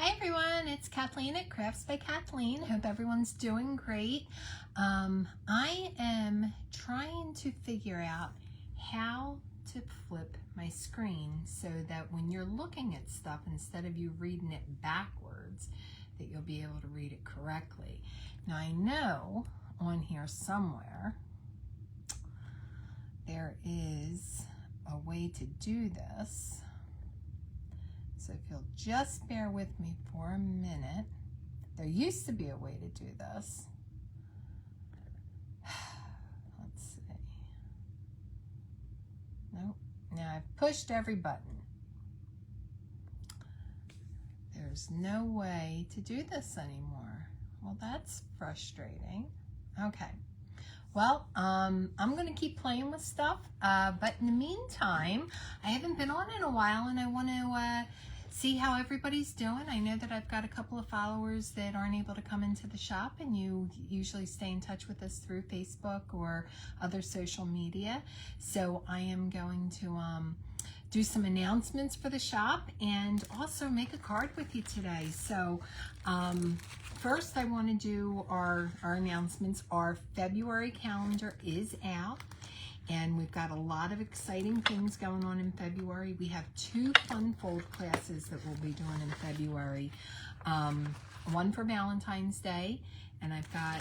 Hi everyone, it's Kathleen at Crafts by Kathleen. Hope everyone's doing great. I am trying to figure out how to flip my screen so that when you're looking at stuff, instead of you reading it backwards, that you'll be able to read it correctly. Now I know on here somewhere there is a way to do this. So if you'll just bear with me for a minute, there used to be a way to do this. Let's see. Nope. Now I've pushed every button. There's no way to do this anymore. Well, that's frustrating. Okay. Well, I'm going to keep playing with stuff, but in the meantime, I haven't been on in a while, and I want to see how everybody's doing. I know that I've got a couple of followers that aren't able to come into the shop, and you usually stay in touch with us through Facebook or other social media. So I am going to do some announcements for the shop and also make a card with you today. So first I want to do our announcements. Our February calendar is out, and we've got a lot of exciting things going on in February. We have 2 fun fold classes that we'll be doing in February. One for Valentine's Day, and I've got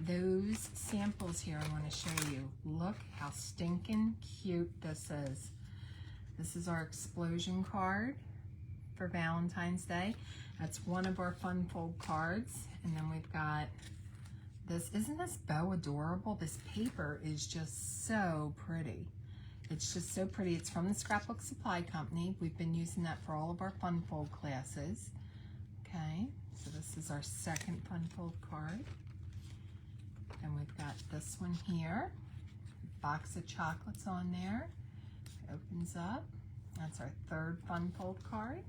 those samples here I want to show you. Look how stinking cute this is. This is our explosion card for Valentine's Day. That's one of our fun fold cards. And then we've got this. Isn't this bow adorable? This paper is just so pretty. It's just so pretty. It's from the Scrapbook Supply Company. We've been using that for all of our fun fold classes. Okay, so this is our second fun fold card. And we've got this one here. Box of chocolates on there. Opens up. That's our third fun fold card.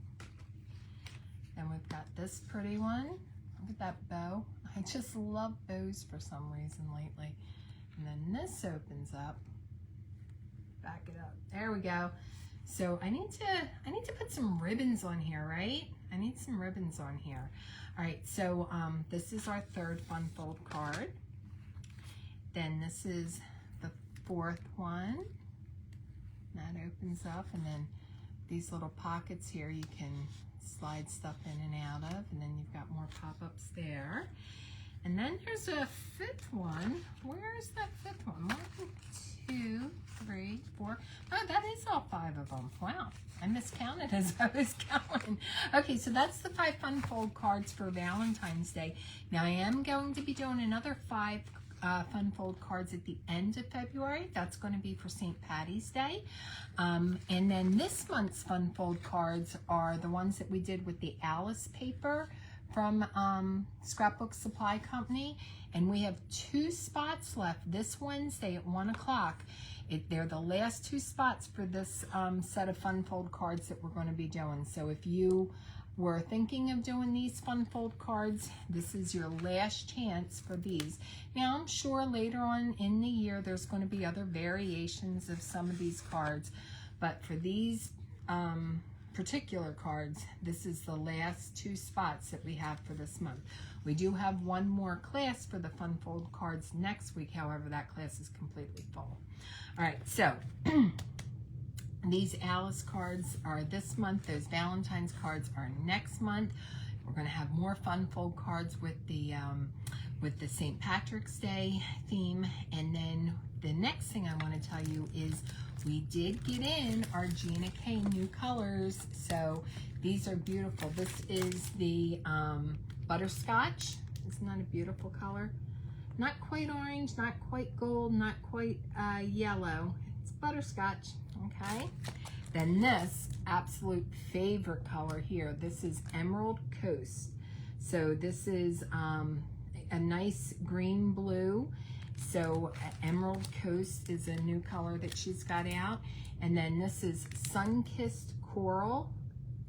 And we've got this pretty one. Look at that bow. I just love bows for some reason lately. And then this opens up. Back it up. There we go. So I need to put some ribbons on here, right? I need some ribbons on here. All right, so this is our third fun fold card. Then this is the fourth one. That opens up, and then these little pockets here you can slide stuff in and out of, and then you've got more pop-ups there. And then there's a fifth one. Where is that fifth one? 1, 2, 3, 4. Oh, that is all 5 of them. Wow, I miscounted as I was going. Okay, so that's the 5 fun fold cards for Valentine's Day. Now I am going to be doing another 5 fun fold cards at the end of February. That's going to be for St. Patty's Day. And then this month's fun fold cards are the ones that we did with the Alice paper from Scrapbook Supply Company. And we have 2 spots left this Wednesday at 1 o'clock. They're the last 2 spots for this set of fun fold cards that we're going to be doing. So if you were thinking of doing these fun fold cards, this is your last chance for these. Now I'm sure later on in the year there's going to be other variations of some of these cards, but for these particular cards, this is the last 2 spots that we have for this month. We do have one more class for the fun fold cards next week. However, that class is completely full. All right, so these Alice cards are this month. Those Valentine's cards are next month. We're going to have more fun fold cards with the St. Patrick's Day theme. And then the next thing I want to tell you is we did get in our Gina K new colors. So these are beautiful. This is the butterscotch. Isn't that a beautiful color? Not quite orange, not quite gold, not quite yellow. It's butterscotch. Okay, then this absolute favorite color here, this is Emerald Coast. So this is a nice green blue. So Emerald Coast is a new color that she's got out. And then this is Sun-Kissed Coral.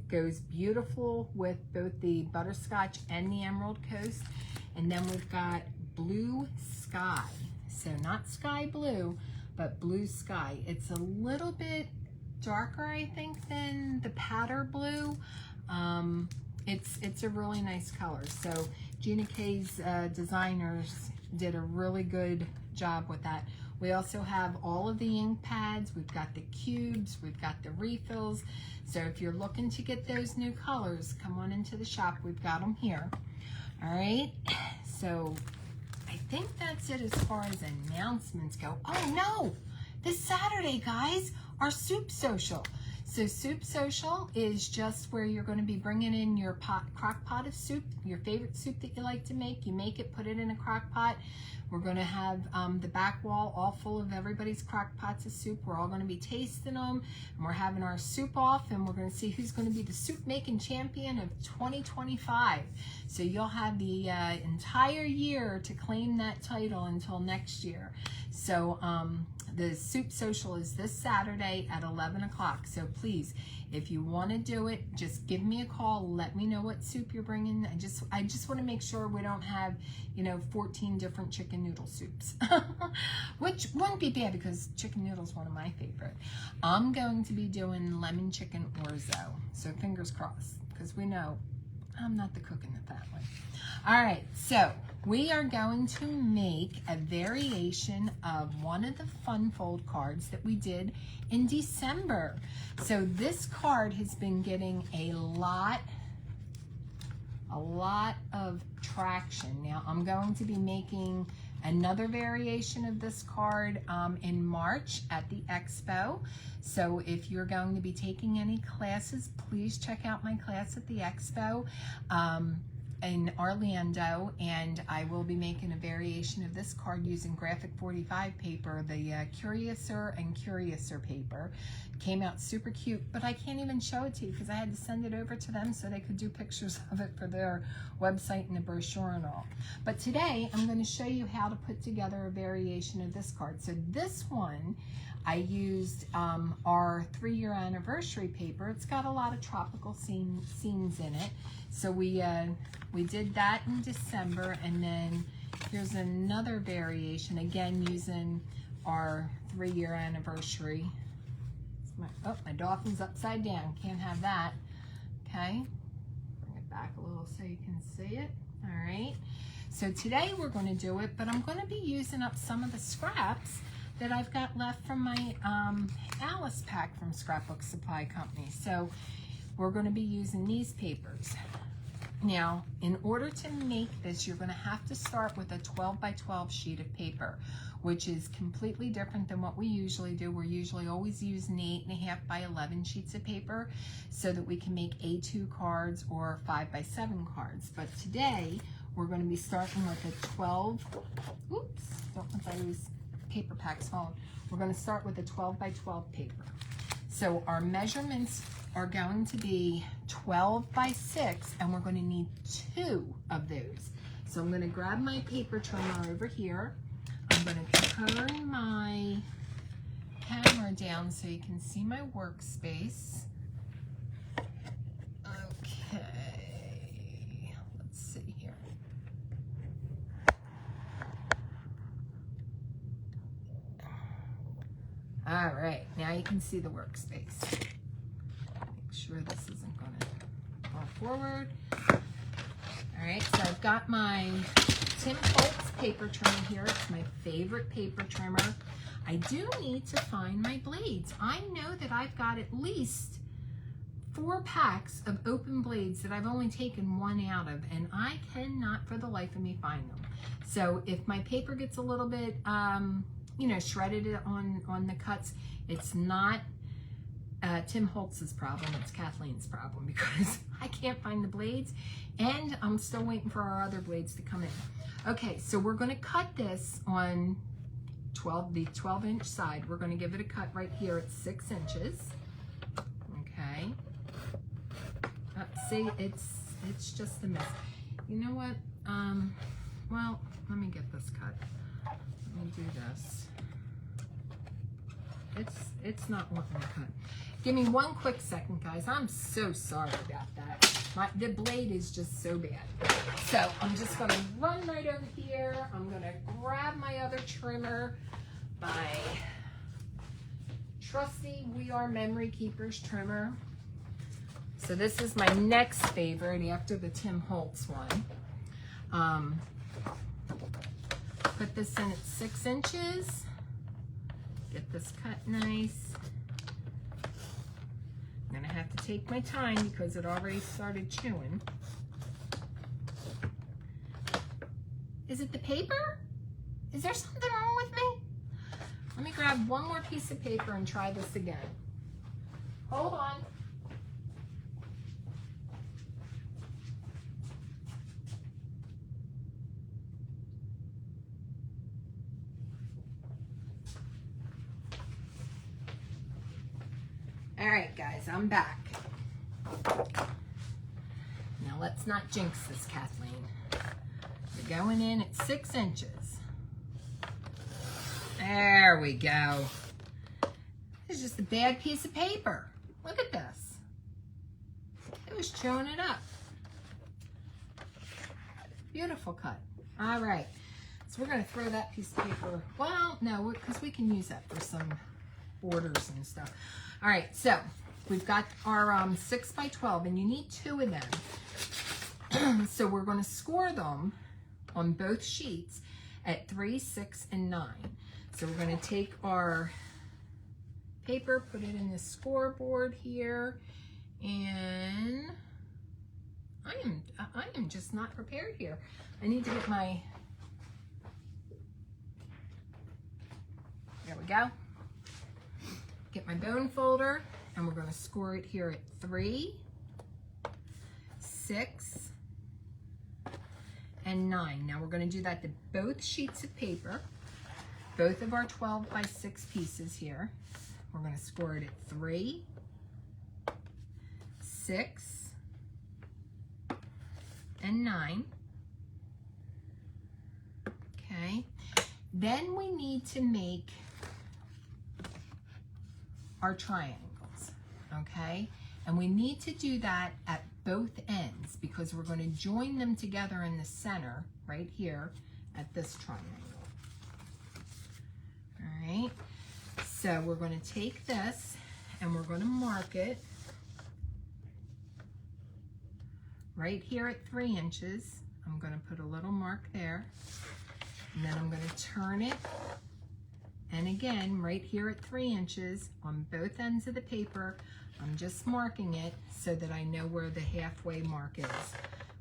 Goes beautiful with both the butterscotch and the Emerald Coast. And then we've got Blue Sky. So not sky blue, but Blue Sky. It's a little bit darker, I think, than the Patter Blue. It's a really nice color. So Gina K's designers did a really good job with that. We also have all of the ink pads. We've got the cubes. We've got the refills. So if you're looking to get those new colors, come on into the shop. We've got them here. All right. So I think that's it as far as announcements go. Oh no, this Saturday, guys, our soup social. So soup social is just where you're going to be bringing in your crock pot of soup, your favorite soup that you like to make. You make it, put it in a crock pot. We're going to have the back wall all full of everybody's crock pots of soup. We're all going to be tasting them, and we're having our soup off, and we're going to see who's going to be the soup making champion of 2025. So you'll have the entire year to claim that title until next year. So the soup social is this Saturday at 11 o'clock. So please, if you want to do it, just give me a call. Let me know what soup you're bringing. I just want to make sure we don't have, 14 different chicken noodle soups, which wouldn't be bad because chicken noodle is one of my favorite. I'm going to be doing lemon chicken orzo. So fingers crossed, because we know I'm not the cook in the family. All right, so we are going to make a variation of one of the Fun Fold cards that we did in December. So this card has been getting a lot of traction. Now I'm going to be making another variation of this card in March at the Expo. So if you're going to be taking any classes, please check out my class at the Expo in Orlando, and I will be making a variation of this card using Graphic 45 paper, the Curiouser and Curiouser paper. Came out super cute, but I can't even show it to you because I had to send it over to them so they could do pictures of it for their website and the brochure and all. But today I'm going to show you how to put together a variation of this card. So this one, I used our 3-year anniversary paper. It's got a lot of tropical scenes in it. So we did that in December, and then here's another variation, again using our 3-year anniversary. My dolphin's upside down, can't have that. Okay, bring it back a little so you can see it. All right, so today we're going to do it, but I'm going to be using up some of the scraps that I've got left from my Alice pack from Scrapbook Supply Company. So we're going to be using these papers. Now, in order to make this, you're going to have to start with a 12 by 12 sheet of paper, which is completely different than what we usually do. We're usually always using 8.5 by 11 sheets of paper so that we can make A2 cards or 5 by 7 cards. But today, we're going to be starting with a 12, oops, don't want those paper packs falling. We're going to start with a 12 by 12 paper. So our measurements are going to be 12 by 6, and we're going to need 2 of those. So I'm going to grab my paper trimmer over here. I'm going to turn my camera down so you can see my workspace. Okay, let's see here. All right, now you can see the workspace. Make sure this isn't going to fall forward. All right, so I've got my Tim Holtz paper trimmer here. It's my favorite paper trimmer. I do need to find my blades. I know that I've got at least 4 packs of open blades that I've only taken 1 out of, and I cannot for the life of me find them. So if my paper gets a little bit shredded on the cuts, it's not Tim Holtz's problem, it's Kathleen's problem, because I can't find the blades, and I'm still waiting for our other blades to come in. Okay, so we're going to cut this on the 12-inch side. We're going to give it a cut right here at 6 inches. Okay. See, it's just a mess. You know what? Well, let me get this cut. Let me do this. It's not wanting to cut. Give me one quick second, guys. I'm so sorry about that. The blade is just so bad. So I'm just going to run right over here. I'm going to grab my other trimmer, my trusty We Are Memory Keepers trimmer. So this is my next favorite after the Tim Holtz one. Put this in at 6 inches. Get this cut nice. I'm gonna have to take my time because it already started chewing. Is it the paper? Is there something wrong with me? Let me grab one more piece of paper and try this again. Hold on. All right, guys, I'm back. Now let's not jinx this, Kathleen. We're going in at 6 inches. There we go. It's just a bad piece of paper. Look at this. It was chewing it up. Beautiful cut. All right. So we're going to throw that piece of paper. Well, no, because we can use that for some borders and stuff. All right. So we've got our 6 by 12, and you need 2 of them. So we're going to score them on both sheets at 3, 6, and 9. So we're going to take our paper, put it in the scoreboard here, and I am just not prepared here. I need to get my, there we go. Get my bone folder, and we're going to score it here at 3, 6, and 9. Now we're going to do that to both sheets of paper, both of our 12 by 6 pieces here. We're going to score it at 3, 6, and 9. Okay. Then we need to make our triangles. Okay. And we need to do that at both ends because we're going to join them together in the center right here at this triangle. All right. So we're going to take this and we're going to mark it right here at 3 inches. I'm going to put a little mark there, and then I'm going to turn it, and again right here at 3 inches on both ends of the paper, I'm just marking it so that I know where the halfway mark is.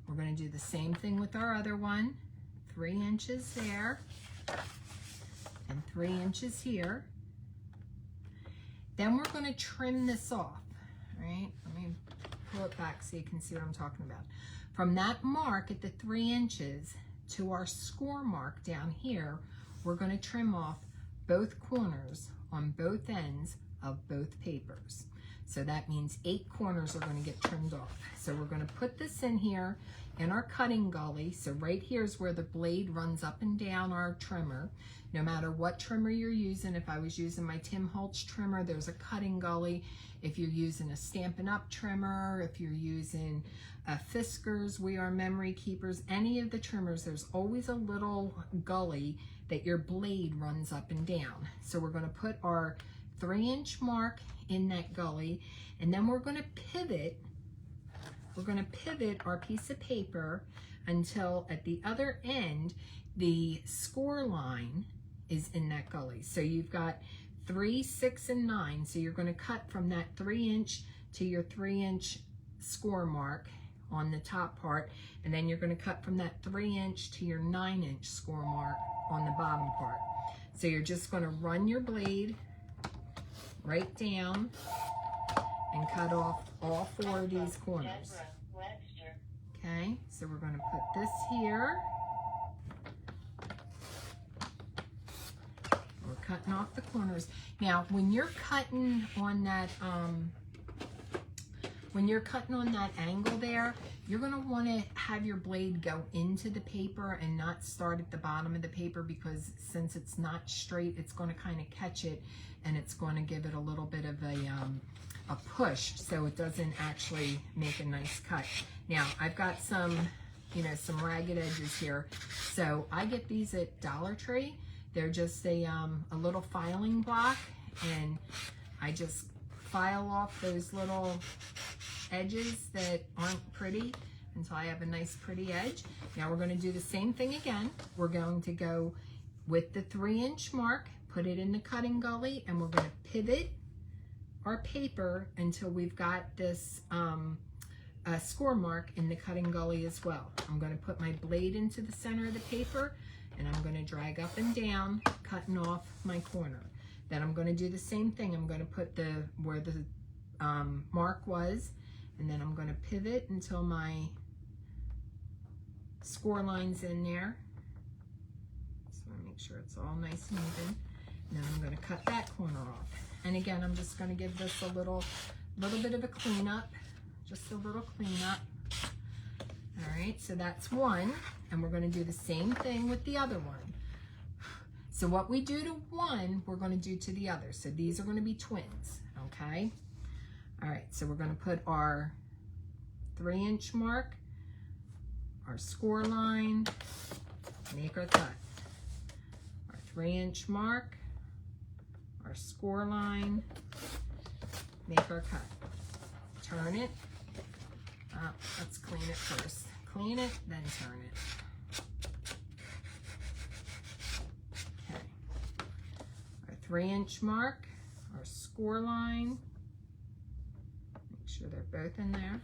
We're going to do the same thing with our other one. 3 inches there and 3 inches here. Then we're going to trim this off. All right, let me pull it back so you can see what I'm talking about. From that mark at the 3 inches to our score mark down here, we're going to trim off both corners on both ends of both papers. So that means 8 corners are going to get trimmed off. So we're going to put this in here in our cutting gully. So right here is where the blade runs up and down our trimmer. No matter what trimmer you're using, if I was using my Tim Holtz trimmer, there's a cutting gully. If you're using a Stampin' Up trimmer, if you're using a Fiskars, We Are Memory Keepers, any of the trimmers, there's always a little gully that your blade runs up and down. So we're going to put our 3-inch mark in that gully, and then we're going to pivot. We're going to pivot our piece of paper until at the other end the score line is in that gully. So you've got 3, 6, and 9. So you're going to cut from that 3-inch to your 3-inch score mark on the top part, and then you're going to cut from that 3-inch to your 9-inch score mark on the bottom part. So you're just going to run your blade right down and cut off all 4 of these corners. Okay, so we're going to put this here. We're cutting off the corners. Now, when you're cutting on that, angle there, you're going to want to have your blade go into the paper and not start at the bottom of the paper, because since it's not straight, it's going to kind of catch it and it's going to give it a little bit of a push, so it doesn't actually make a nice cut. Now, I've got some, some ragged edges here. So I get these at Dollar Tree. They're just a little filing block, and I just file off those little edges that aren't pretty until I have a nice pretty edge. Now we're going to do the same thing again. We're going to go with the 3-inch mark, put it in the cutting gully, and we're going to pivot our paper until we've got this score mark in the cutting gully as well. I'm going to put my blade into the center of the paper, and I'm going to drag up and down, cutting off my corner. Then I'm going to do the same thing. I'm going to put where the mark was, and then I'm going to pivot until my score line's in there. Just want to make sure it's all nice and even. And then I'm going to cut that corner off. And again, I'm just going to give this a little bit of a cleanup, just a little cleanup. All right, so that's one, and we're going to do the same thing with the other one. So what we do to one, we're going to do to the other. So these are going to be twins, okay? All right, so we're going to put our 3-inch mark, our score line, make our cut. Our 3-inch mark, our score line, make our cut. Turn it. Let's clean it first. Clean it, then turn it. Okay. Our 3-inch mark, our score line. Make sure they're both in there.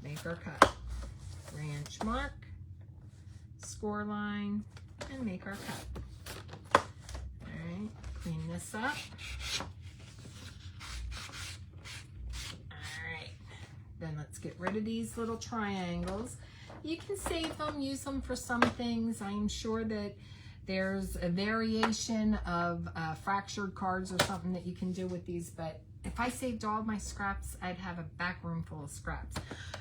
Make our cut. 3-inch mark, score line, and make our cut. All right, clean this up. Then let's get rid of these little triangles. You can save them, use them for some things. I'm sure that there's a variation of fractured cards or something that you can do with these, but if I saved all my scraps, I'd have a back room full of scraps.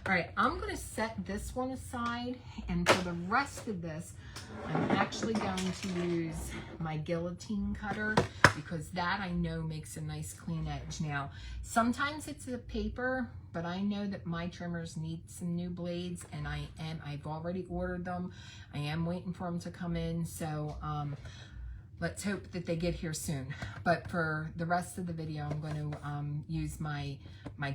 All right, I'm gonna set this one aside, and for the rest of this, I'm actually going to use my guillotine cutter, because that I know makes a nice clean edge. Now, sometimes it's the paper, but I know that my trimmers need some new blades, and I've already ordered them. I am waiting for them to come in, so let's hope that they get here soon. But for the rest of the video, I'm going to use my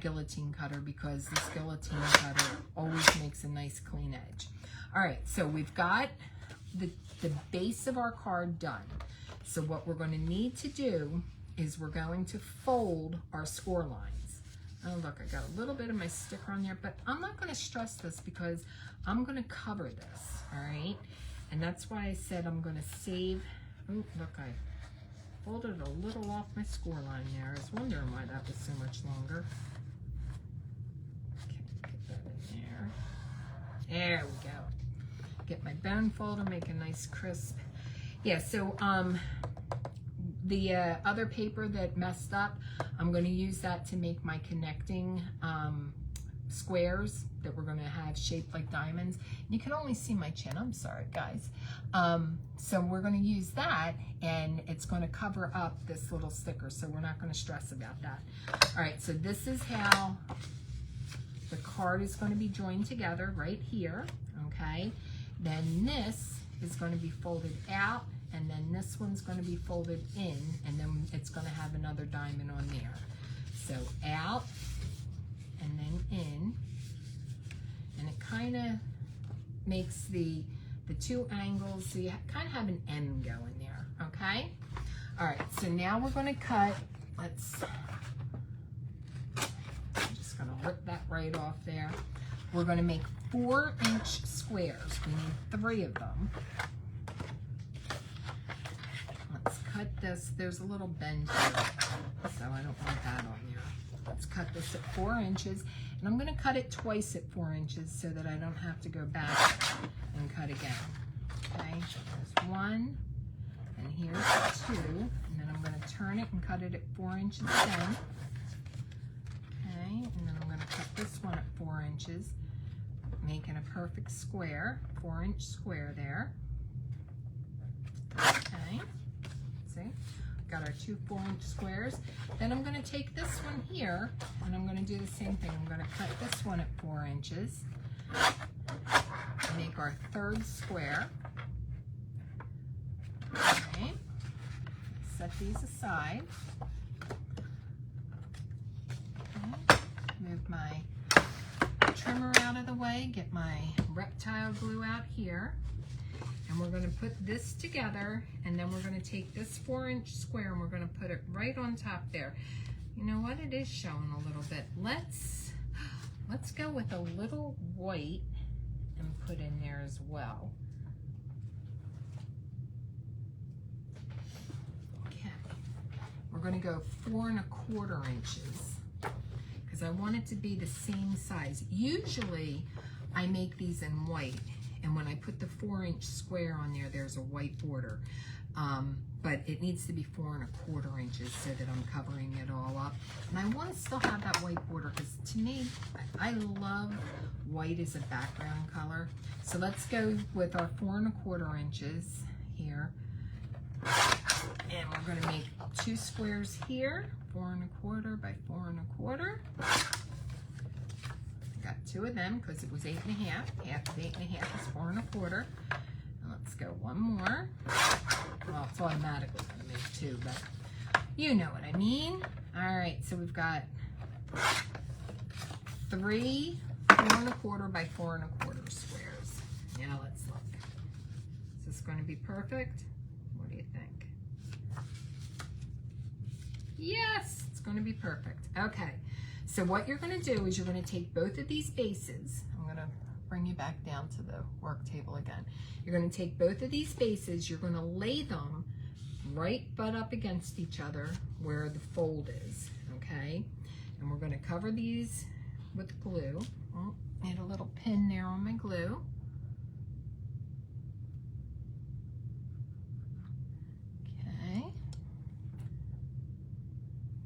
guillotine cutter, because this guillotine cutter always makes a nice clean edge. All right, so we've got the base of our card done. So what we're going to need to do is we're going to fold our score lines. Oh, look, I got a little bit of my sticker on there, but I'm not going to stress this because I'm going to cover this, all right? And that's why I said I'm going to save. Oh, look, I folded a little off my score line there. I was wondering why that was so much longer. Okay, get that in there. There we go. Get my bone folder, make a nice crisp. Yeah, so the other paper that messed up, I'm going to use that to make my connecting squares that we're going to have shaped like diamonds. You can only see my chin, I'm sorry guys. So we're going to use that, and it's going to cover up this little sticker, so we're not going to stress about that. All right, so this is how the card is going to be joined together right here, okay? Then this is going to be folded out, and then this one's going to be folded in, and then it's going to have another diamond on there. So out, and then in, and it kind of makes the two angles, so you kind of have an M going there, okay? All right, so now we're going to cut, I'm just going to rip that right off there. We're going to make 4-inch squares. We need 3 of them. Let's cut this. There's a little bend here, so I don't want that on there. Let's cut this at 4 inches, and I'm going to cut it twice at 4 inches so that I don't have to go back and cut again. Okay, there's 1, and here's 2, and then I'm going to turn it and cut it at 4 inches again. Okay, and then I'm going to cut this one at 4 inches, making a perfect square, 4-inch square there. Okay, see, got our 2 4-inch squares. Then I'm going to take this one here, and I'm going to do the same thing. I'm going to cut this one at 4 inches, make our 3rd square. Okay, set these aside. Okay. Move my trimmer out of the way, get my reptile glue out here, and we're going to put this together, and then we're going to take this 4-inch square and we're going to put it right on top there. You know what? It is showing a little bit. Let's go with a little white and put in there as well. Okay. We're going to go 4 1/4 inches because I want it to be the same size. Usually I make these in white, and when I put the 4-inch square on there, there's a white border. But it needs to be 4 1/4 inches so that I'm covering it all up. And I want to still have that white border because to me, I love white as a background color. So let's go with our 4 1/4 inches here. And we're going to make 2 squares here, 4 1/4 by 4 1/4. I got 2 of them because it was 8 1/2. Half of 8 1/2 is 4 1/4. And let's go one more. Well, it's automatically going to make 2, but you know what I mean. All right, so we've got 3 4 1/4 by 4 1/4 squares. Now let's look. Is this going to be perfect? What do you think? Yes, it's going to be perfect. Okay, so what you're going to do is you're going to take both of these bases. I'm going to bring you back down to the work table again. You're going to take both of these bases, you're going to lay them right butt up against each other where the fold is, okay? And we're going to cover these with glue. Oh, need a little pin there on my glue. Okay.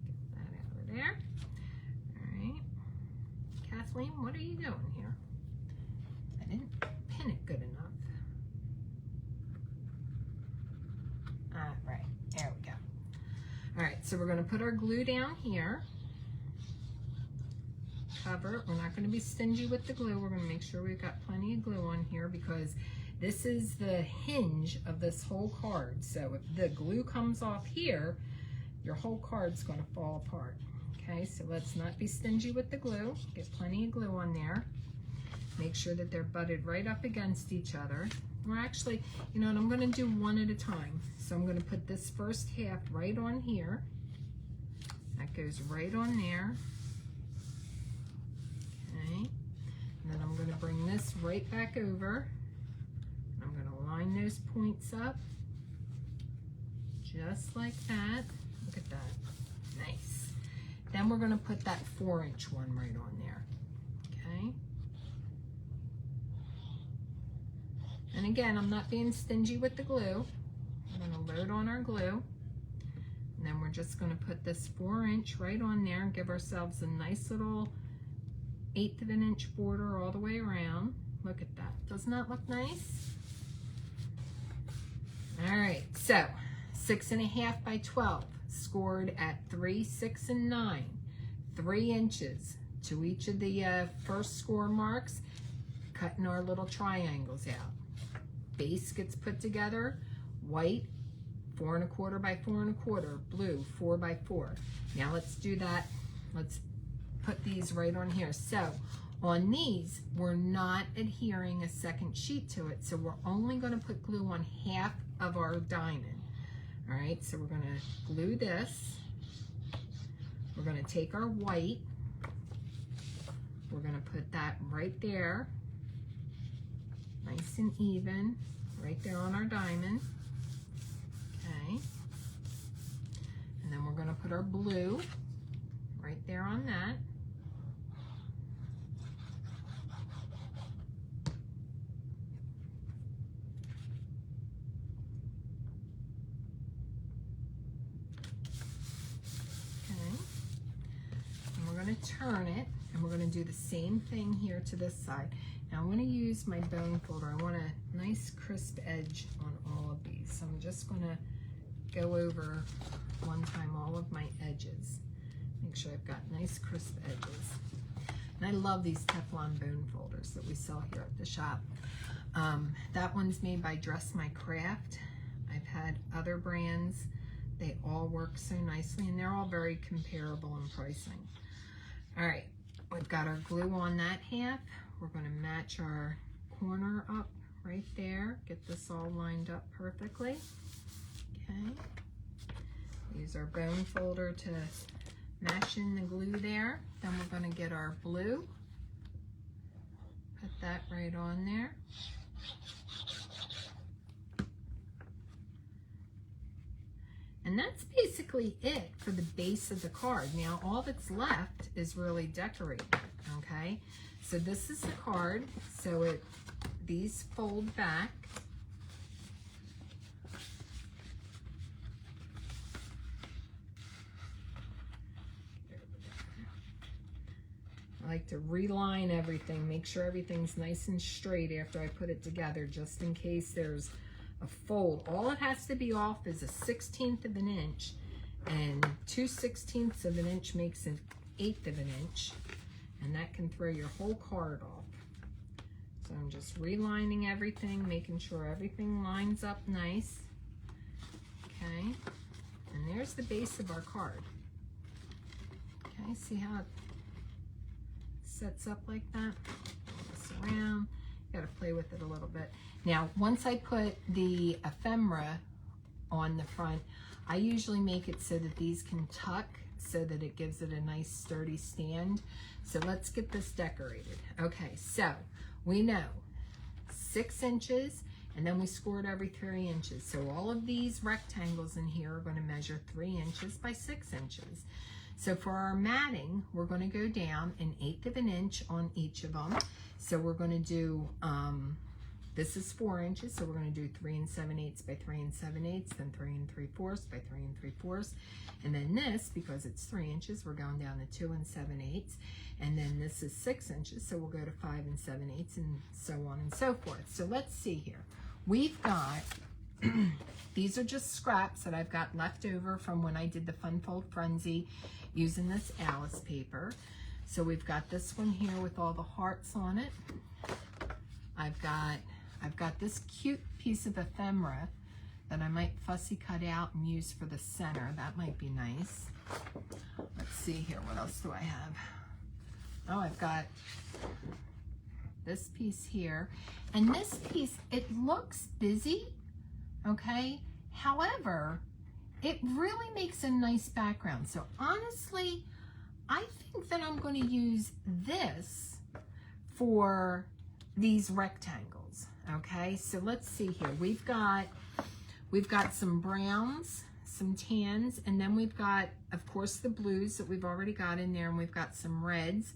Get that out of there. All right. Kathleen, what are you doing here? I didn't pin it good enough. Right, there we go. All right, so we're going to put our glue down here. Cover it. We're not going to be stingy with the glue. We're going to make sure we've got plenty of glue on here because this is the hinge of this whole card. So if the glue comes off here, your whole card's going to fall apart. Okay, so let's not be stingy with the glue. Get plenty of glue on there. Make sure that they're butted right up against each other. We're actually, you know what, I'm going to do one at a time. So I'm going to put this first half right on here. That goes right on there. Okay. And then I'm going to bring this right back over. I'm going to line those points up. Just like that. Look at that. Nice. Then we're going to put that 4-inch one right on there. Okay. And again, I'm not being stingy with the glue. I'm going to load on our glue. And then we're just going to put this 4-inch right on there and give ourselves a nice little 1/8 of an inch border all the way around. Look at that. Doesn't that look nice? All right, so 6 1/2 by 12, scored at 3, 6, and 9. 3 inches to each of the first score marks, cutting our little triangles out. Base gets put together, white, 4 1/4 by 4 1/4, blue, 4 by 4. Now let's do that. Let's put these right on here. So on these, we're not adhering a second sheet to it, so we're only going to put glue on half of our diamond. All right, so we're going to glue this. We're going to take our white. We're going to put that right there, nice and even, right there on our diamond. Okay. And then we're going to put our blue right there on that. To turn it, and we're going to do the same thing here to this side. Now I'm going to use my bone folder. I want a nice crisp edge on all of these, so I'm just going to go over one time all of my edges, make sure I've got nice crisp edges. And I love these Teflon bone folders that we sell here at the shop. That one's made by Dress My Craft. I've had other brands. They all work so nicely, and they're all very comparable in pricing. All right, we've got our glue on that half. We're going to match our corner up right there. Get this all lined up perfectly. Okay. Use our bone folder to mash in the glue there. Then we're going to get our blue. Put that right on there. And that's basically it for the base of the card. Now all that's left is really decorating, okay? So this is the card, so these fold back. I like to reline everything, make sure everything's nice and straight after I put it together, just in case there's a fold. All it has to be off is 1/16 of an inch, and 2/16 of an inch makes 1/8 of an inch, and that can throw your whole card off. So I'm just relining everything, making sure everything lines up nice. Okay, and there's the base of our card. Okay, see how it sets up like that? Pull this around. Got to play with it a little bit. Now, once I put the ephemera on the front, I usually make it so that these can tuck so that it gives it a nice sturdy stand. So let's get this decorated. Okay, so we know 6 inches, and then we scored every 3 inches. So all of these rectangles in here are going to measure 3 inches by 6 inches. So for our matting, we're going to go down 1/8 of an inch on each of them. So we're going to do, this is 4 inches, so we're going to do 3 7/8 by 3 7/8, then 3 3/4 by 3 3/4. And then this, because it's 3 inches, we're going down to 2 7/8. And then this is 6 inches, so we'll go to 5 7/8, and so on and so forth. So let's see here. We've got, these are just scraps that I've got left over from when I did the Fun Fold Frenzy using this Alice paper. So we've got this one here with all the hearts on it. I've got this cute piece of ephemera that I might fussy cut out and use for the center. That might be nice. Let's see here, what else do I have? Oh, I've got this piece here. And this piece, it looks busy, okay? However, it really makes a nice background. So honestly, I think that I'm going to use this for these rectangles, okay? So let's see here. We've got some browns, some tans, and then we've got, of course, the blues that we've already got in there, and we've got some reds.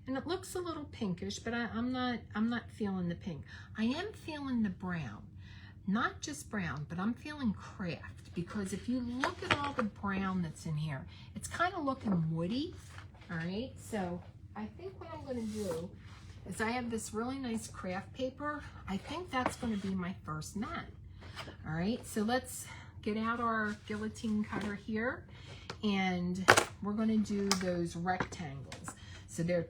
And it looks a little pinkish, but I'm not feeling the pink. I am feeling the brown. Not just brown, but I'm feeling craft, because if you look at all the brown that's in here, it's kind of looking woody. All right, so I think what I'm going to do is I have this really nice craft paper. I think that's going to be my first mat. All right, so let's get out our guillotine cutter here, and we're going to do those rectangles. So they're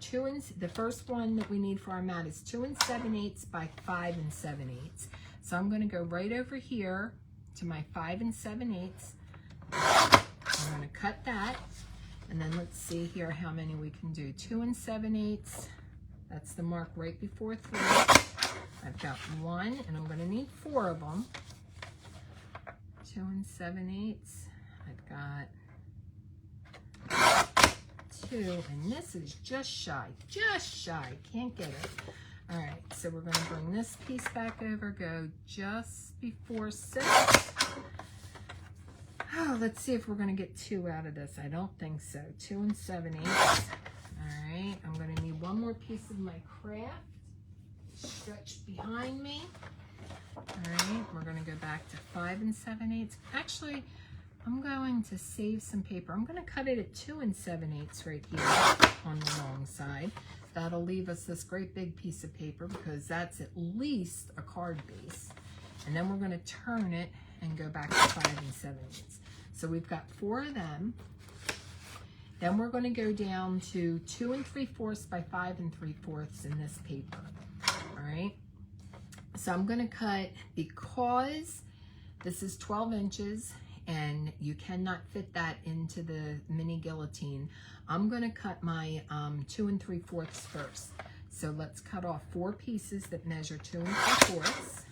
the first one that we need for our mat is 2 7/8 by 5 7/8. So I'm going to go right over here to my 5 7/8. I'm going to cut that. And then let's see here how many we can do. 2 7/8. That's the mark right before 3. I've got 1, and I'm going to need 4 of them. 2 7/8. I've got 2, and this is just shy. Can't get it. All right, so we're going to bring this piece back over, go just before 6. Oh, let's see if we're going to get 2 out of this. I don't think so. 2 7/8. All right, I'm going to need one more piece of my craft. Stretch behind me. All right, we're going to go back to 5 7/8. Actually, I'm going to save some paper. I'm going to cut it at 2 7/8 right here on the long side. That'll leave us this great big piece of paper, because that's at least a card base. And then we're going to turn it and go back to 5 7/8. So we've got 4 of them. Then we're going to go down to 2 3/4 by 5 3/4 in this paper. All right. So I'm going to cut, because this is 12 inches and you cannot fit that into the mini guillotine. I'm going to cut my 2 3/4 first. So let's cut off 4 pieces that measure 2 3/4.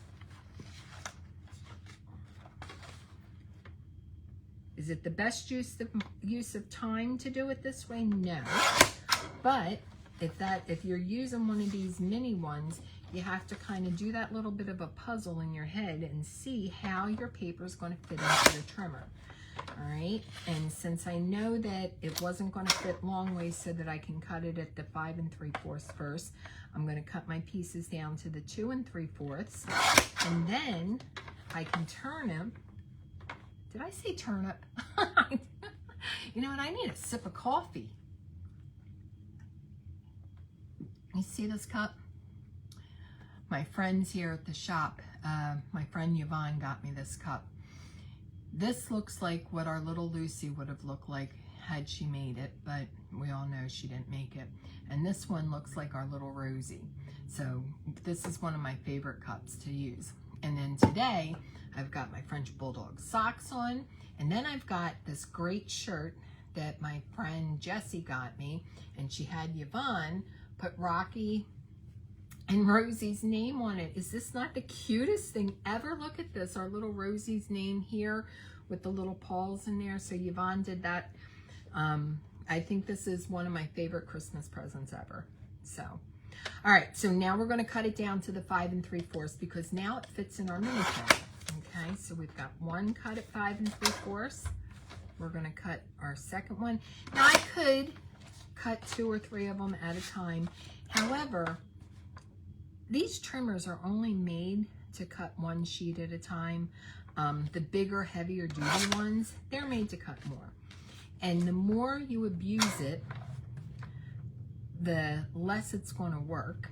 Is it the best use of time to do it this way? No. But if you're using one of these mini ones, you have to kind of do that little bit of a puzzle in your head and see how your paper is going to fit into the trimmer. All right, and since I know that it wasn't going to fit long ways so that I can cut it at the 5 3/4 first, I'm going to cut my pieces down to the 2 3/4, and then I can turn them. Did I say turnip? You know what, I need a sip of coffee. You see this cup? My friends here at the shop, my friend Yvonne got me this cup. This looks like what our little Lucy would have looked like had she made it, but we all know she didn't make it. And this one looks like our little Rosie. So this is one of my favorite cups to use. And then today, I've got my French Bulldog socks on, and then I've got this great shirt that my friend Jessie got me, and she had Yvonne put Rocky and Rosie's name on it. Is this not the cutest thing ever? Look at this, our little Rosie's name here with the little paws in there. So Yvonne did that. I think this is one of my favorite Christmas presents ever. So, all right, so now we're gonna cut it down to the 5 3/4 because now it fits in our mini kit. Okay, so we've got one cut at 5 3/4. We're gonna cut our second one. Now I could cut 2 or 3 of them at a time. However, these trimmers are only made to cut one sheet at a time. The bigger, heavier duty ones, they're made to cut more. And the more you abuse it, the less it's going to work.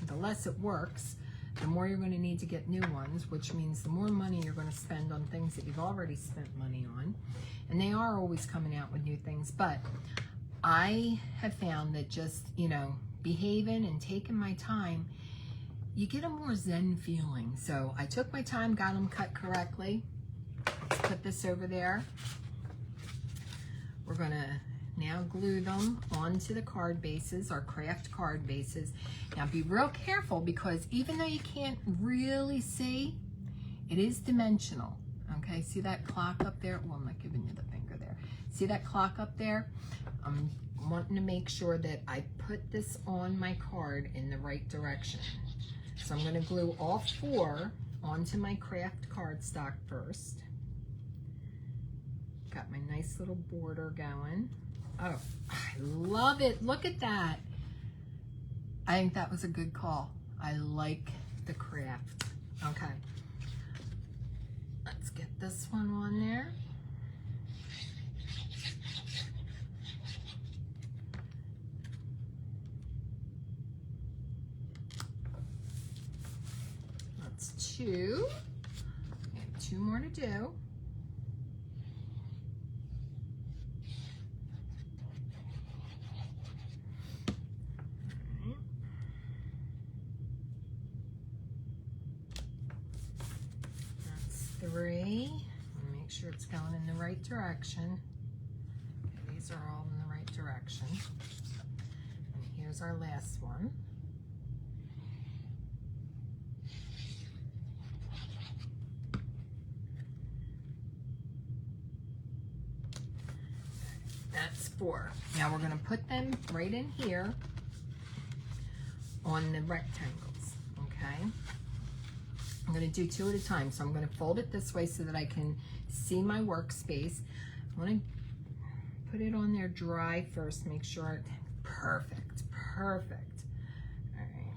The less it works, the more you're going to need to get new ones, which means the more money you're going to spend on things that you've already spent money on. And they are always coming out with new things. But I have found that just, you know, behaving and taking my time, you get a more zen feeling. So I took my time, got them cut correctly. Let's put this over there. We're gonna now glue them onto the card bases, our craft card bases. Now be real careful because even though you can't really see, it is dimensional. Okay, see that clock up there? Well, I'm not giving you the finger there. See that clock up there? I'm wanting to make sure that I put this on my card in the right direction. So I'm gonna glue all 4 onto my craft cardstock first. Got my nice little border going. Oh, I love it. Look at that. I think that was a good call. I like the craft. Okay. Let's get this one on there. That's 2. And 2 more to do. That's 3. Make sure it's going in the right direction. Okay, these are all in the right direction. And here's our last one. That's 4. Now we're going to put them right in here on the rectangles, okay? I'm going to do 2 at a time. So I'm going to fold it this way so that I can see my workspace. I want to put it on there dry first, make sure it, perfect, perfect. All right.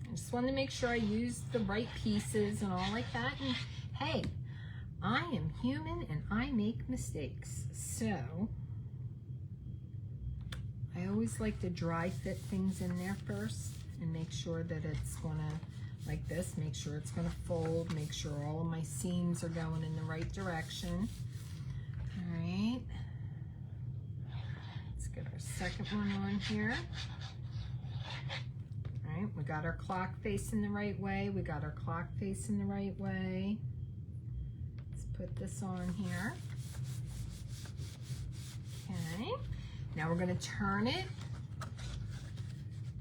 I just wanted to make sure I used the right pieces and all like that. And hey, I am human and I make mistakes. So I always like to dry fit things in there first and make sure that it's gonna, like this, make sure it's gonna fold, make sure all of my seams are going in the right direction. All right, let's get our second one on here. All right, we got our clock facing the right way, we got our clock facing the right way. Let's put this on here. Okay, now we're going to turn it,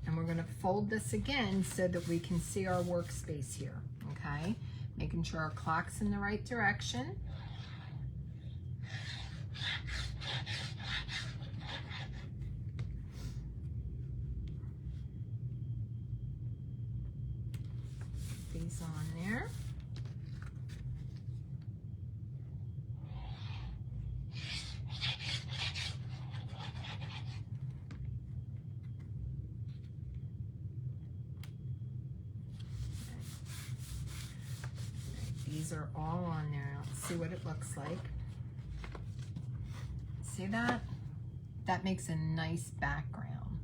and we're going to fold this again so that we can see our workspace here, okay? Making sure our clock's in the right direction. These on there. These are all on there. Let's see what it looks like. See that? That makes a nice background.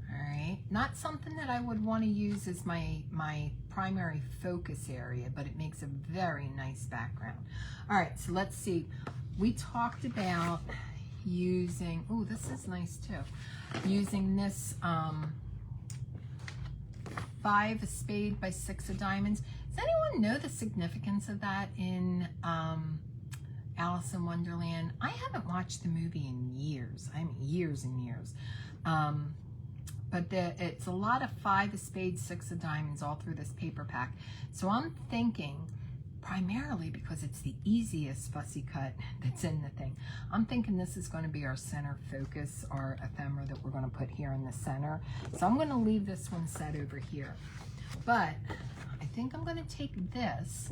All right, not something that I would want to use as my primary focus area, but it makes a very nice background. All right, so let's see. We talked about using, oh, this is nice too, using this 5 of spade by 6 of diamonds. Does anyone know the significance of that in Alice in Wonderland? I haven't watched the movie in years. I mean, years and years. But it's a lot of 5 of spades, 6 of diamonds all through this paper pack. So I'm thinking, primarily because it's the easiest fussy cut that's in the thing, I'm thinking this is going to be our center focus, our ephemera that we're going to put here in the center. So I'm going to leave this one set over here. But I think I'm going to take this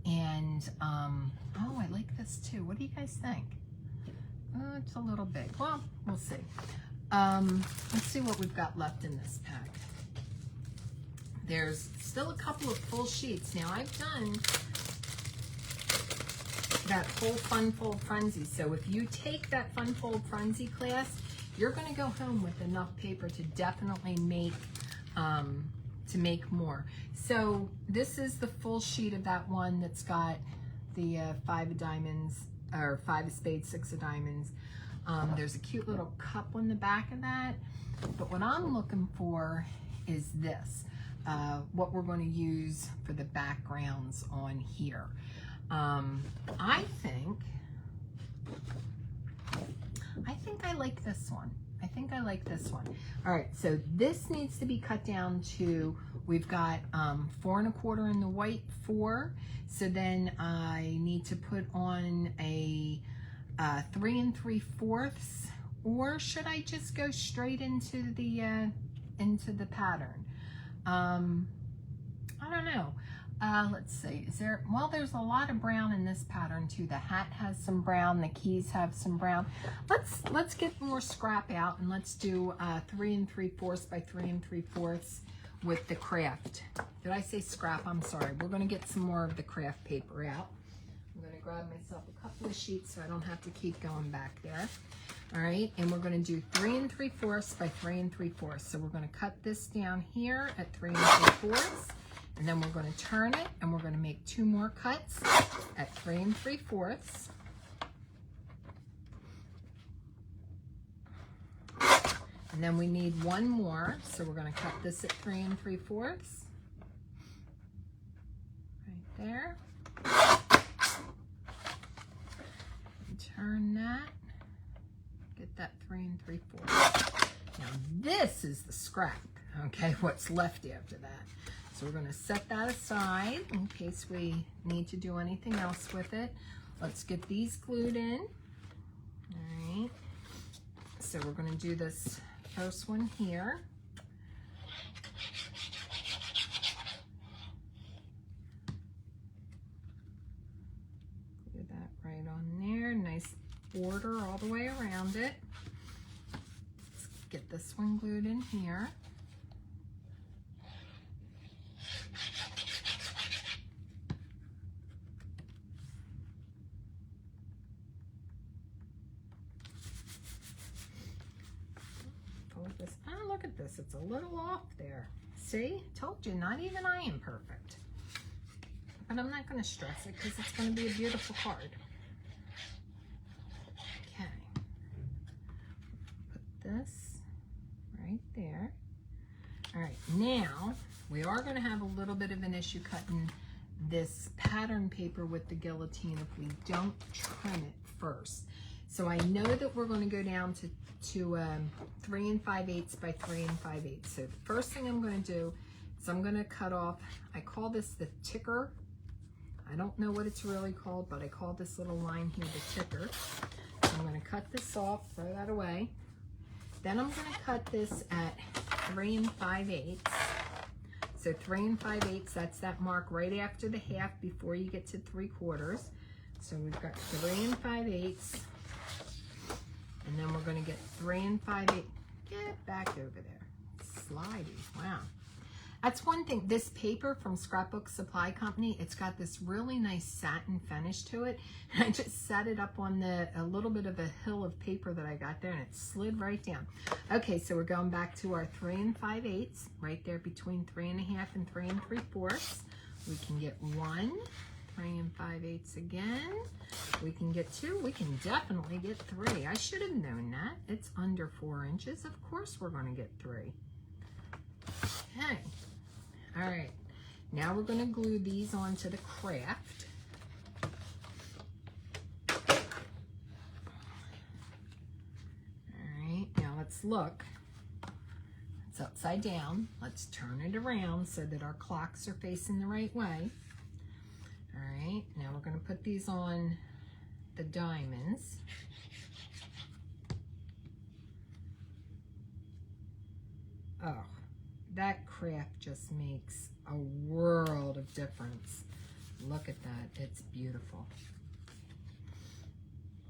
and, oh, I like this too. What do you guys think? Oh, it's a little big. Well, we'll see. Let's see what we've got left in this pack. There's still a couple of full sheets. Now I've done that whole Fun Fold Frenzy. So if you take that Fun Fold Frenzy class, you're going to go home with enough paper to definitely make more. So this is the full sheet of that one that's got the 5 of diamonds, or 5 of spades, 6 of diamonds. There's a cute little cup on the back of that. But what I'm looking for is this, what we're going to use for the backgrounds on here. I think I like this one. I think I like this one. All right, so this needs to be cut down to, we've got 4 1/4 in the white, 4. So then I need to put on a 3 3/4, or should I just go straight into the pattern? I don't know. Let's see, is there, well, there's a lot of brown in this pattern too. The hat has some brown, the keys have some brown. Let's get more scrap out, and let's do 3 3/4 by 3 3/4 with the craft. Did I say scrap? I'm sorry. We're going to get some more of the craft paper out. I'm going to grab myself a couple of sheets so I don't have to keep going back there. All right, and we're going to do 3 3/4 by 3 3/4. So we're going to cut this down here at 3 3/4. And then we're going to turn it, and we're going to make 2 more cuts at 3 3/4. And then we need 1 more, so we're going to cut this at 3 3/4. Right there. And turn that. Get that 3 3/4. Now this is the scrap, okay, what's left after that. So we're going to set that aside in case we need to do anything else with it. Let's get these glued in. All right. So we're going to do this first one here. Glue that right on there. Nice border all the way around it. Let's get this one glued in here. Look at this, it's a little off there. See, told you, not even I am perfect. But I'm not going to stress it because it's going to be a beautiful card. Okay, put this right there. All right, now we are going to have a little bit of an issue cutting this pattern paper with the guillotine if we don't trim it first. So I know that we're going to go down to 3 5/8 by 3 5/8. So the first thing I'm going to do is I'm going to cut off, I call this the ticker. I don't know what it's really called, but I call this little line here the ticker. So I'm going to cut this off, throw that away. Then I'm going to cut this at 3 5/8. So 3 5/8, that's that mark right after the half before you get to 3/4. So we've got 3 5/8. And then we're going to get 3 5/8. Get back over there. Slidey. Wow. That's one thing. This paper from Scrapbook Supply Company, it's got this really nice satin finish to it. And I just set it up on a little bit of a hill of paper that I got there, and it slid right down. Okay, so we're going back to our 3 5/8, right there between 3 1/2 and 3 3/4. We can get 1, 3 5/8 again. We can get 2. We can definitely get 3. I should have known that. It's under 4 inches. Of course we're going to get 3. Okay. All right. Now we're going to glue these onto the craft. All right. Now let's look. It's upside down. Let's turn it around so that our clocks are facing the right way. All right, now we're going to put these on the diamonds. Oh, that craft just makes a world of difference. Look at that, it's beautiful.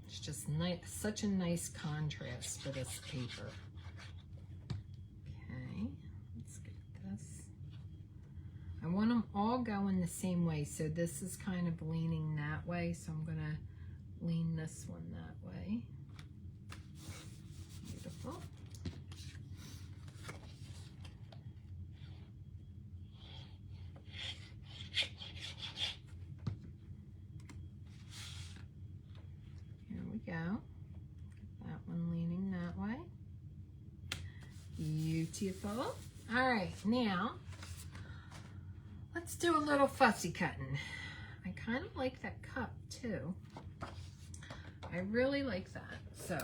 It's just nice, such a nice contrast for this paper. Okay, let's get this. I want them all going the same way, so this is kind of leaning that way, so I'm going to lean this one that way. Beautiful. Here we go. That one leaning that way. Beautiful. All right, now let's do a little fussy cutting. I kind of like that cup too. I really like that. So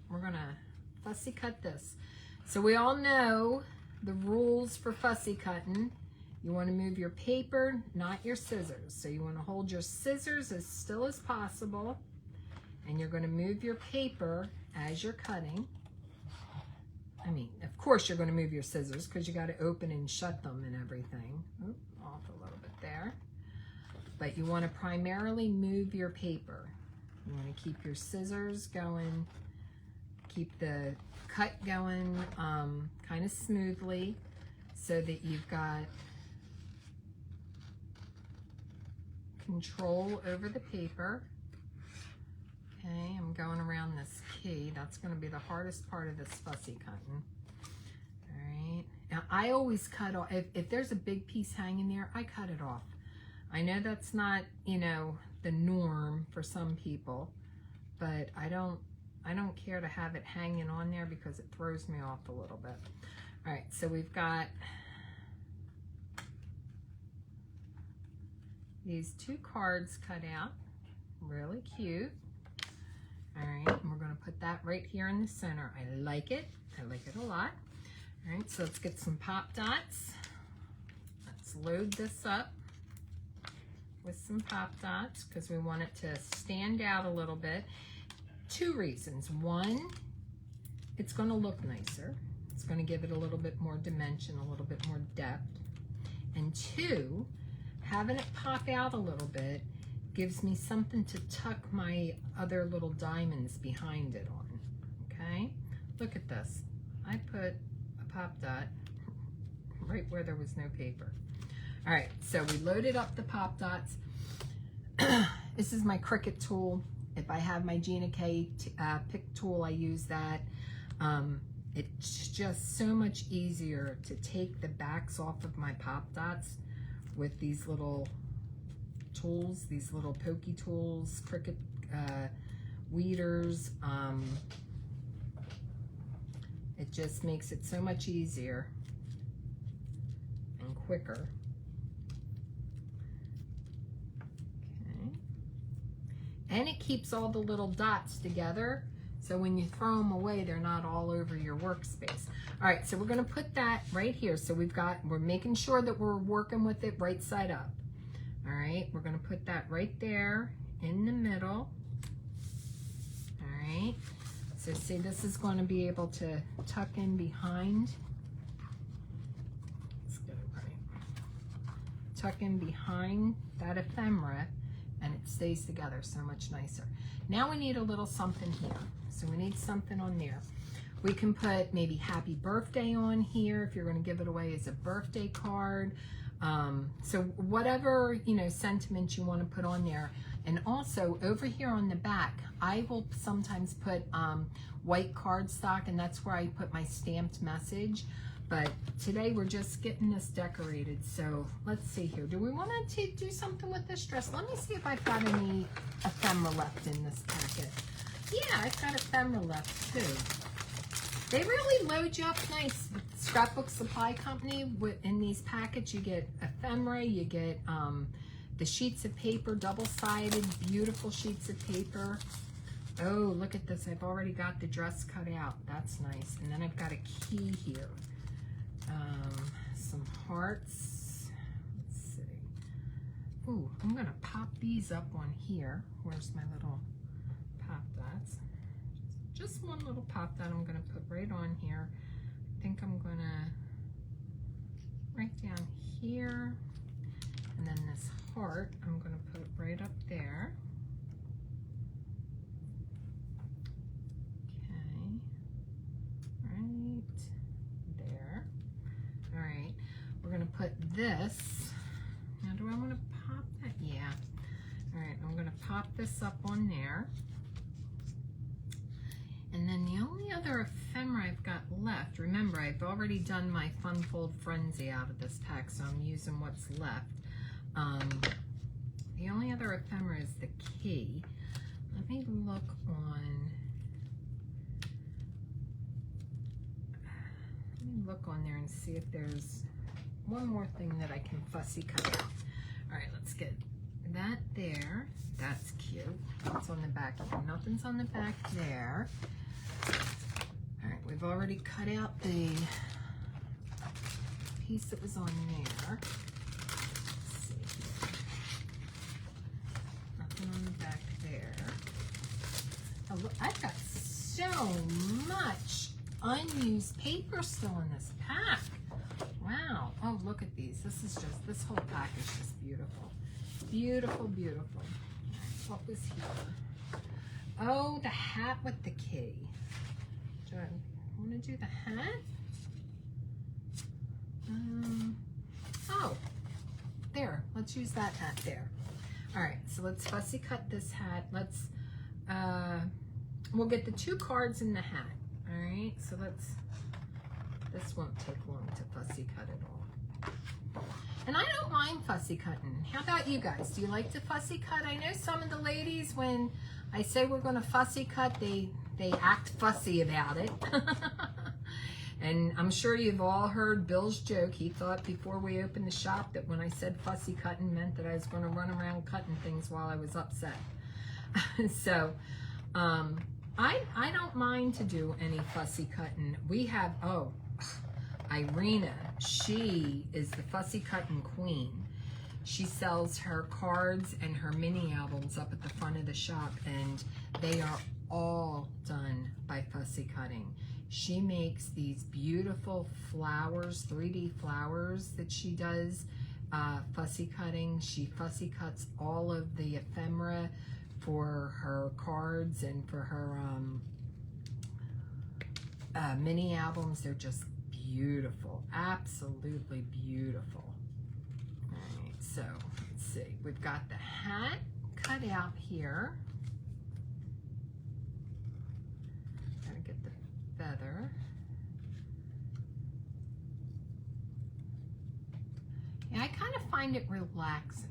we're gonna fussy cut this. So we all know the rules for fussy cutting. You want to move your paper, not your scissors. So you want to hold your scissors as still as possible, and you're going to move your paper as you're cutting. I mean, of course you're going to move your scissors because you got to open and shut them and everything. Oop, off a little bit there. But you want to primarily move your paper. You want to keep your scissors going, keep the cut going kind of smoothly so that you've got control over the paper. Okay, I'm going around this key. That's going to be the hardest part of this fussy cutting. All right. Now, I always cut off, if there's a big piece hanging there, I cut it off. I know that's not, you know, the norm for some people, but I don't care to have it hanging on there because it throws me off a little bit. All right, so we've got these 2 cards cut out, really cute. All right, and we're going to put that right here in the center. I like it a lot. All right, so let's get some pop dots. Let's load this up with some pop dots because we want it to stand out a little bit. 2 reasons. One, it's going to look nicer. It's going to give it a little bit more dimension, a little bit more depth. And 2, having it pop out a little bit gives me something to tuck my other little diamonds behind it on. Okay? Look at this. I put a pop dot right where there was no paper. All right, so we loaded up the pop dots. This is my Cricut tool. If I have my Gina K pick tool, I use that. It's just so much easier to take the backs off of my pop dots with these little tools, these little pokey tools, Cricut weeders. It just makes it so much easier and quicker And it keeps all the little dots together. So when you throw them away, they're not all over your workspace. All right, so we're gonna put that right here. So we're making sure that we're working with it right side up. All right, we're gonna put that right there in the middle. All right, so see, this is gonna be able to tuck in behind. Let's get it right. Tuck in behind that ephemera, and it stays together so much nicer. Now we need a little something here. So we need something on there. We can put maybe happy birthday on here if you're going to give it away as a birthday card. So whatever, you know, sentiment you want to put on there. And also over here on the back, I will sometimes put white cardstock, and that's where I put my stamped message. But today we're just getting this decorated. So let's see here. Do we want to do something with this dress? Let me see if I've got any ephemera left in this packet. Yeah, I've got ephemera left too. They really load you up nice. Scrapbook Supply Company, in these packets you get ephemera, you get the sheets of paper, double-sided, beautiful sheets of paper. Oh, look at this. I've already got the dress cut out. That's nice. And then I've got a key here. Some hearts. Let's see. Ooh, I'm going to pop these up on here. Where's my little pop dots? Just one little pop dot I'm going to put right on here. I think I'm going to right down here. And then this heart I'm going to put right up there. Okay. Right there. All right. We're going to put this. Now, do I want to pop that? Yeah. All right. I'm going to pop this up on there. And then the only other ephemera I've got left, remember I've already done my Fun Fold Frenzy out of this pack, so I'm using what's left. The only other ephemera is the key. Let me look on there and see if there's one more thing that I can fussy cut out. All right, let's get that there. That's cute. What's on the back here? Nothing's on the back there. All right, we've already cut out the piece that was on there. Let's see here. Nothing on the back there. Oh, look, I've got so much unused paper still in this pack. Wow. Oh, look at these. This whole pack is just beautiful. Beautiful, beautiful. What was here? Oh, the hat with the key. Do I want to do the hat? Oh, there. Let's use that hat there. All right, so let's fussy cut this hat. We'll get the 2 cards in the hat. All right, so this won't take long to fussy cut it all. And I don't mind fussy cutting. How about you guys? Do you like to fussy cut? I know some of the ladies, when I say we're going to fussy cut, they act fussy about it. And I'm sure you've all heard Bill's joke. He thought before we opened the shop that when I said fussy cutting meant that I was going to run around cutting things while I was upset. So I don't mind to do any fussy cutting. We have, Irina, she is the fussy cutting queen. She sells her cards and her mini albums up at the front of the shop, and they are all done by fussy cutting. She makes these beautiful flowers, 3D flowers that she does fussy cutting. She fussy cuts all of the ephemera for her cards and for her mini albums. They're just beautiful, absolutely beautiful. All right, so let's see. We've got the hat cut out here. Gotta get the feather. Yeah, I kind of find it relaxing.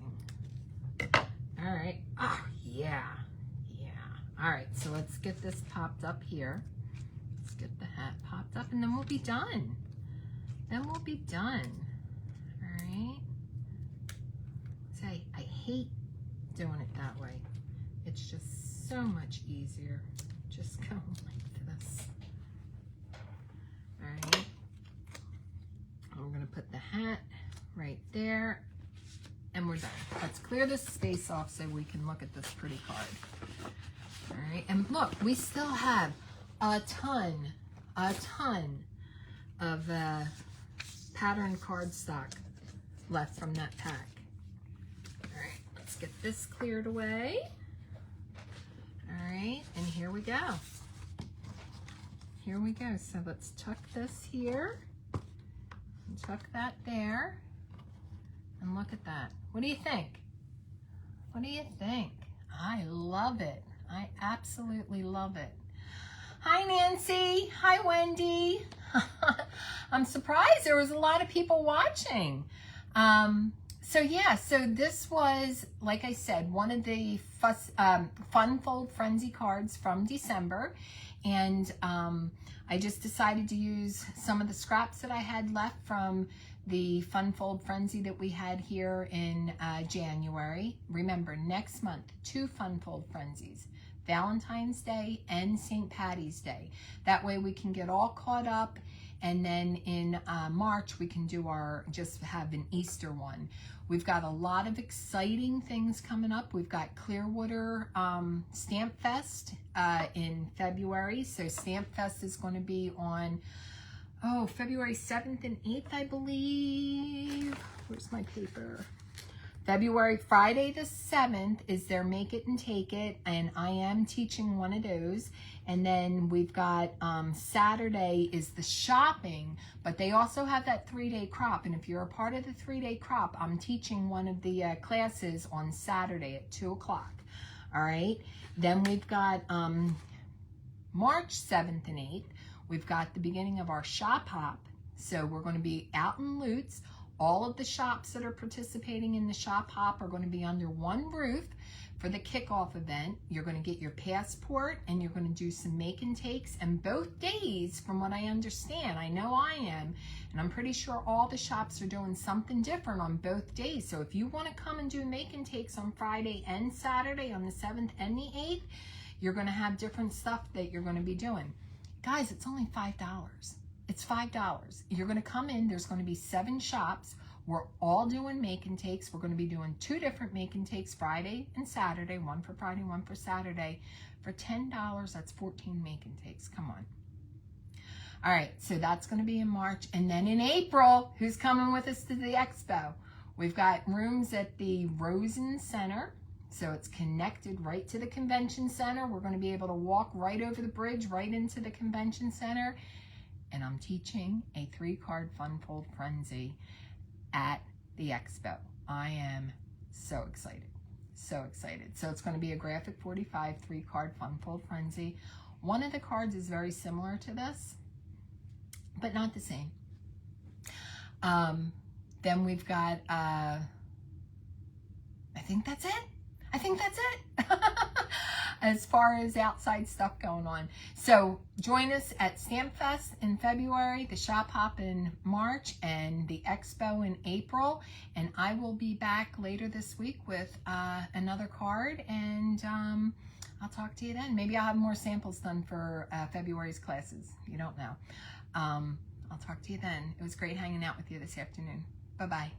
All right. Oh, yeah. Yeah. All right, so let's get this popped up here. Let's get the hat popped up, and then we'll be done. Then we'll be done. All right. Say, I hate doing it that way. It's just so much easier. Just go like this. All right. I'm going to put the hat right there, and we're done. Let's clear this space off so we can look at this pretty card. All right, and look, we still have a ton of pattern cardstock left from that pack. All right, let's get this cleared away. All right, and here we go. Here we go. So let's tuck this here, and tuck that there, and look at that. What do you think? What do you think? I love it. I absolutely love it. Hi, Nancy. Hi, Wendy. I'm surprised there was a lot of people watching. So yeah, so this was, like I said, one of the Fun Fold Frenzy cards from December. And I just decided to use some of the scraps that I had left from the Fun Fold Frenzy that we had here in January. Remember, next month, 2 Fun Fold Frenzies, Valentine's Day and St. Patty's Day. That way we can get all caught up, and then in March we can do just have an Easter one. We've got a lot of exciting things coming up. We've got Clearwater Stamp Fest in February. So Stamp Fest is going to be on February 7th and 8th, I believe. Where's my paper? Friday the 7th is their Make It and Take It, and I am teaching one of those. And then we've got Saturday is the shopping, but they also have that 3-day crop. And if you're a part of the 3-day crop, I'm teaching one of the classes on Saturday at 2 o'clock. All right. Then we've got March 7th and 8th. We've got the beginning of our shop hop. So we're going to be out in Lutz. All of the shops that are participating in the shop hop are going to be under one roof for the kickoff event. You're going to get your passport, and you're going to do some make and takes. And both days, from what I understand, I know I am, and I'm pretty sure all the shops are doing something different on both days. So if you want to come and do make and takes on Friday and Saturday, on the 7th and the 8th, you're going to have different stuff that you're going to be doing. Guys, it's only $5. It's $5. You're going to come in. There's going to be 7 shops. We're all doing make and takes. We're going to be doing 2 different make and takes, Friday and Saturday, one for Friday, one for Saturday. For $10, that's 14 make and takes. Come on. All right, so that's going to be in March. And then in April, who's coming with us to the expo? We've got rooms at the Rosen Center. So it's connected right to the convention center. We're going to be able to walk right over the bridge, right into the convention center. And I'm teaching a 3-card Fun Fold Frenzy at the expo. I am so excited, so excited. So it's going to be a Graphic 45 3-card Fun Fold Frenzy. One of the cards is very similar to this, but not the same. Then we've got, I think that's it. I think that's it. As far as outside stuff going on. So join us at Stamp Fest in February, the Shop Hop in March, and the Expo in April. And I will be back later this week with another card, and I'll talk to you then. Maybe I'll have more samples done for February's classes. You don't know. I'll talk to you then. It was great hanging out with you this afternoon. Bye-bye.